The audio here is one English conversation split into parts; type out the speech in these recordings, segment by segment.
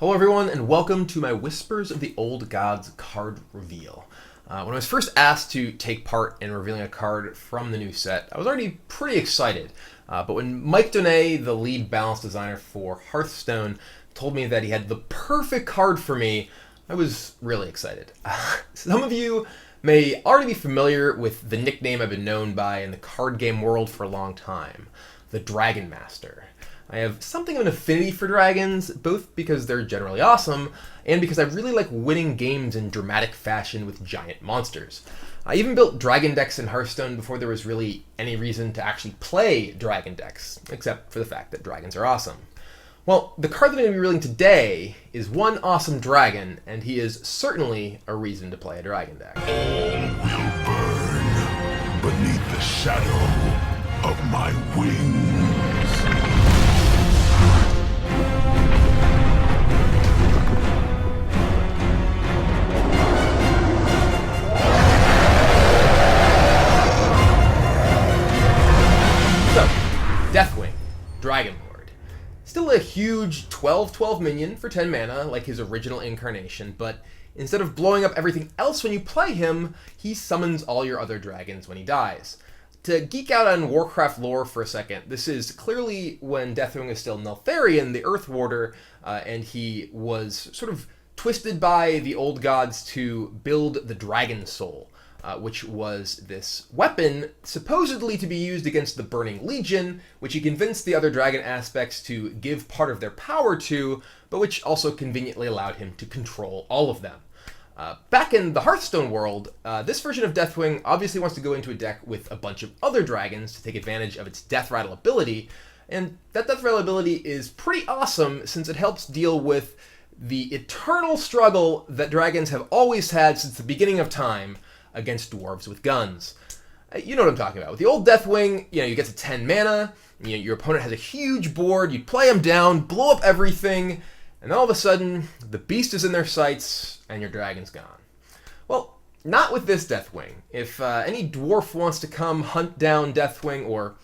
Hello everyone, and welcome to my Whispers of the Old Gods card reveal. When I was first asked to take part in revealing a card from the new set, I was already pretty excited. But when Mike Donay, the lead balance designer for Hearthstone, told me that he had the perfect card for me, I was really excited. Some of you may already be familiar with the nickname I've been known by in the card game world for a long time, the Dragon Master. I have something of an affinity for dragons, both because they're generally awesome, and because I really like winning games in dramatic fashion with giant monsters. I even built dragon decks in Hearthstone before there was really any reason to actually play dragon decks, except for the fact that dragons are awesome. Well, the card that I'm going to be revealing today is one awesome dragon, and he is certainly a reason to play a dragon deck. All will burn beneath the shadow of my wings. So, Deathwing, Dragonlord. Still a huge 12/12 minion for 10 mana, like his original incarnation, but instead of blowing up everything else when you play him, he summons all your other dragons when he dies. To geek out on Warcraft lore for a second, this is clearly when Deathwing is still Neltharion, the Earth Warder, and he was sort of twisted by the old gods to build the Dragon Soul, which was this weapon supposedly to be used against the Burning Legion, which he convinced the other dragon aspects to give part of their power to, but which also conveniently allowed him to control all of them. Back in the Hearthstone world, this version of Deathwing obviously wants to go into a deck with a bunch of other dragons to take advantage of its Death Rattle ability, and that Death Rattle ability is pretty awesome since it helps deal with the eternal struggle that dragons have always had since the beginning of time against dwarves with guns. You know what I'm talking about. With the old Deathwing, you get to 10 mana, your opponent has a huge board, you play them down, blow up everything, and then all of a sudden, the beast is in their sights, and your dragon's gone. Well, not with this Deathwing. If any dwarf wants to come hunt down Deathwing, or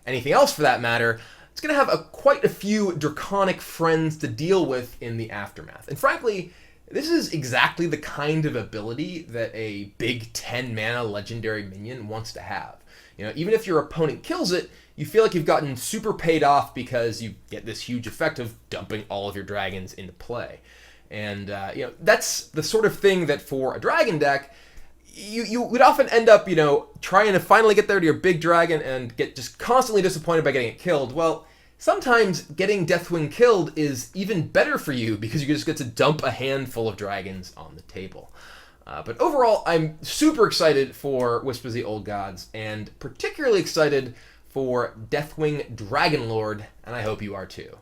anything else for that matter, it's going to have quite a few draconic friends to deal with in the aftermath. And frankly, this is exactly the kind of ability that a big 10 mana legendary minion wants to have. Even if your opponent kills it, you feel like you've gotten super paid off because you get this huge effect of dumping all of your dragons into play. And that's the sort of thing that for a dragon deck, you would often end up, trying to finally get there to your big dragon and get just constantly disappointed by getting it killed. Well, sometimes getting Deathwing killed is even better for you because you just get to dump a handful of dragons on the table. But overall, I'm super excited for Whispers of the Old Gods, and particularly excited for Deathwing Dragonlord, and I hope you are too.